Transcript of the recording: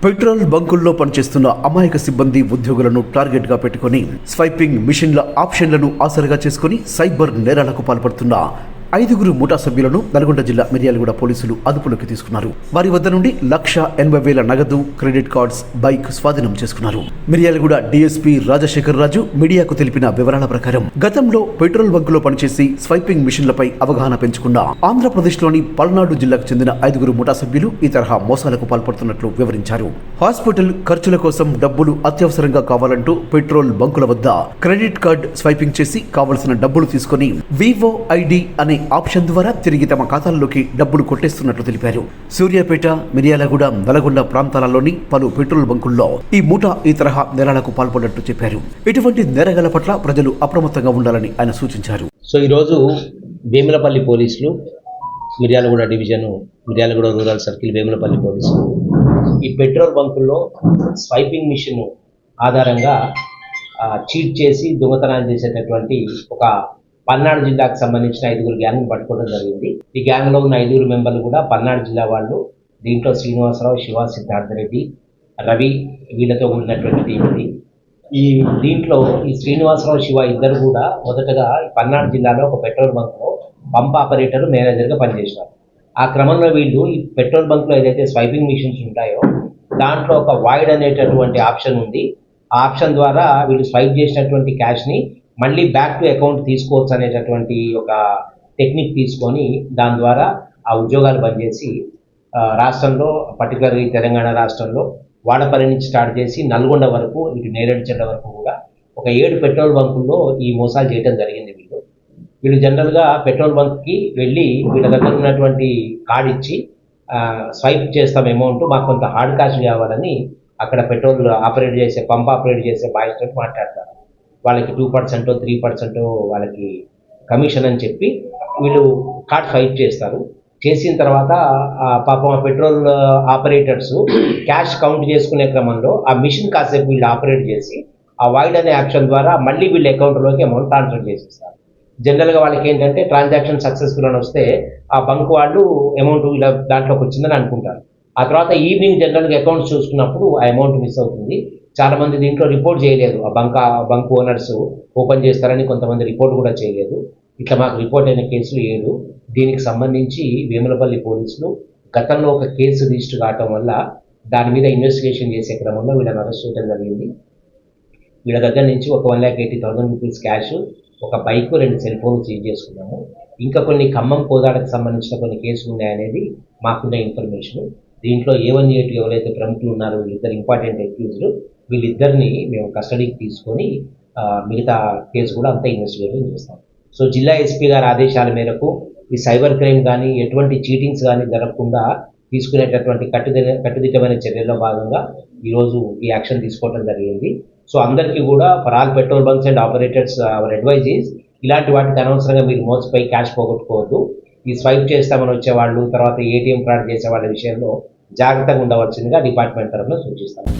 Petrol బంకుల్లో పనిచేస్తున్న అమాయక సిబ్బంది ఉద్యోగులను టార్గెట్ గా పెట్టుకుని స్వైపింగ్ మిషన్ల ఆప్షన్లను ఆసరగా చేసుకుని సైబర్ నేరాలకు పాల్పడుతున్న 5 ముఠా సభ్యులను నల్గొండ జిల్లా మిర్యాలగూడ పోలీసులు అదుపులోకి తీసుకున్నారు. వారి వద్ద నుండి 1,80,000 నగదు, క్రెడిట్ కార్డ్స్, బైక్ స్వాధీనం చేసుకున్నారు. మిర్యాలగూడ డీఎస్పీ రాజశేఖర్ రాజు మీడియాకు తెలిపిన వివరాల ప్రకారం గతంలో పెట్రోల్ బంకులో పనిచేసి స్వైపింగ్ మిషన్లపై అవగాహన పెంచుకున్న ఆంధ్రప్రదేశ్లోని పల్నాడు జిల్లాకు చెందిన 5 ముఠా సభ్యులు ఈ తరహా మోసాలకు పాల్పడుతున్నట్లు వివరించారు. హాస్పిటల్ ఖర్చుల కోసం డబ్బులు అత్యవసరంగా కావాలంటూ పెట్రోల్ బంకుల వద్ద క్రెడిట్ కార్డ్ స్వైపింగ్ చేసి కావలసిన డబ్బులు తీసుకుని వివో ఐడి అనే ఆప్షన్ ద్వారా తిరిగి తమ ఖాతాల్లోకి డబ్బులు కొట్టేస్తున్నట్లు తెలిపారు. సూర్యాపేట, మిర్యాలగూడ, నల్గొండ ప్రాంతాలలోని పలు పెట్రోల్ బంకుల్లో ఈ ముఠా ఈ తరహా నేరాలకు పాల్పడినట్టు చెప్పారు. ఇటువంటి నేరగాల పట్ల ప్రజలు అప్రమత్తంగా ఉండాలని ఆయన సూచించారు. సో ఈరోజు వేములపల్లి పోలీసులు, Miryalaguda division, Miryalaguda rural circle Vemulapalli పోలీసులు ఈ పెట్రోల్ బంకుల్లో స్వైపింగ్ మిషన్ ఆధారంగా చీట్ చేసి దొంగతనాలు చేసేటటువంటి ఒక పల్నాడు జిల్లాకు సంబంధించిన 5 గ్యాంగ్ను పట్టుకోవడం జరిగింది. ఈ గ్యాంగ్లో ఉన్న 5 మెంబర్లు కూడా పల్నాడు జిల్లా వాళ్ళు. దీంట్లో శ్రీనివాసరావు, శివ, సిద్ధార్థరెడ్డి, రవి వీళ్ళతో కూడినటువంటి టీం ఇది. దీంట్లో ఈ శ్రీనివాసరావు, శివ ఇద్దరు కూడా మొదటగా పల్నాడు జిల్లాలో ఒక పెట్రోల్ బంక్లో పంప్ ఆపరేటర్, మేనేజర్గా పనిచేసినారు. ఆ క్రమంలో వీళ్ళు ఈ పెట్రోల్ బంక్లో ఏదైతే స్వైపింగ్ మిషన్స్ ఉంటాయో దాంట్లో ఒక వాయిడ్ అనేటటువంటి ఆప్షన్ ఉంది. ఆ ఆప్షన్ ద్వారా వీళ్ళు స్వైప్ చేసినటువంటి క్యాష్ని మళ్ళీ బ్యాక్ టు అకౌంట్ తీసుకోవచ్చు అనేటటువంటి ఒక టెక్నిక్ తీసుకొని దాని ద్వారా ఆ ఉద్యోగాలు బంద్ చేసి రాష్ట్రంలో, పర్టికులర్గా తెలంగాణ రాష్ట్రంలో వాడపల్లి నుంచి స్టార్ట్ చేసి నల్గొండ వరకు, ఇటు నేరేడుచెర్ల వరకు కూడా ఒక 7 పెట్రోల్ బంకుల్లో ఈ మోసాలు చేయడం జరిగింది. వీళ్ళు జనరల్గా పెట్రోల్ బంక్కి వెళ్ళి వీళ్ళ దగ్గర ఉన్నటువంటి కార్డ్ ఇచ్చి స్వైప్ చేస్తాం అమౌంట్, మాకు కొంత హార్డ్ క్యాష్ కావాలని అక్కడ పెట్రోల్ ఆపరేట్ చేసే, పంప్ ఆపరేట్ చేసే బాయ్స్ తోటి మాట్లాడతారు. వాళ్ళకి 2%, 3% వాళ్ళకి కమిషన్ అని చెప్పి వీళ్ళు కార్డ్ స్వైప్ చేస్తారు. చేసిన తర్వాత పాపం ఆ పెట్రోల్ ఆపరేటర్స్ క్యాష్ కౌంట్ చేసుకునే క్రమంలో ఆ మిషన్ కాసేపు వీళ్ళు ఆపరేట్ చేసి ఆ వాయిడ్ అనే యాక్షన్ ద్వారా మళ్ళీ వీళ్ళ అకౌంట్లోకి అమౌంట్ ట్రాన్స్ఫర్ చేసేస్తారు. జనరల్గా వాళ్ళకి ఏంటంటే ట్రాన్సాక్షన్ సక్సెస్ఫుల్ అని వస్తే ఆ బంక్ వాళ్ళు అమౌంట్ ఇలా దాంట్లోకి వచ్చిందని అనుకుంటారు. ఆ తర్వాత ఈవినింగ్ జనరల్గా అకౌంట్స్ చూసుకున్నప్పుడు ఆ అమౌంట్ మిస్ అవుతుంది. చాలామంది దీంట్లో రిపోర్ట్ చేయలేదు. ఆ బంక్ ఓనర్స్ ఓపెన్ చేస్తారని కొంతమంది రిపోర్ట్ కూడా చేయలేదు. ఇట్లా మాకు రిపోర్ట్ అయిన కేసులు 7. దీనికి సంబంధించి వేములపల్లి పోలీసులు గతంలో ఒక కేసు రిజిస్టర్ కావటం వల్ల దాని మీద ఇన్వెస్టిగేషన్ చేసే క్రమంలో వీళ్ళని అరెస్ట్ చేయడం జరిగింది. వీళ్ళ దగ్గర నుంచి ఒక 1,80,000 రూపీస్ క్యాష్, ఒక బైక్, 2 సెల్ ఫోన్లు సీజ్ చేసుకున్నాము. ఇంకా కొన్ని ఖమ్మం, కోదాడకు సంబంధించిన కొన్ని కేసులు ఉన్నాయనేది మాకున్న ఇన్ఫర్మేషన్. దీంట్లో A1, A2 ఎవరైతే ప్రముఖులు ఉన్నారో వీళ్ళిద్దరు ఇంపార్టెంట్ అక్యూజ్డ్, వీళ్ళిద్దరిని మేము కస్టడీకి తీసుకొని మిగతా కేసు కూడా అంతా ఇన్వెస్టిగేషన్ చేస్తాం. సో జిల్లా ఎస్పీ గారి ఆదేశాల మేరకు ఈ సైబర్ క్రైమ్ కానీ ఎటువంటి చీటింగ్స్ కానీ జరగకుండా తీసుకునేటటువంటి కట్టుదిట్టమైన చర్యల్లో భాగంగా ఈరోజు ఈ యాక్షన్ తీసుకోవడం జరిగింది. సో అందరికీ కూడా for all petrol bunks and operators our advice is ఇలాంటి వాటికి అనవసరంగా మీరు మోసపై క్యాష్ పోగొట్టుకోవద్దు. ఈ స్వైప్ చేస్తామని వచ్చేవాళ్ళు, తర్వాత ATM ఫ్రాడ్ చేసే వాళ్ళ విషయంలో జాగ్రత్తగా ఉండవలసిందిగా డిపార్ట్మెంట్ తరఫున సూచిస్తాము.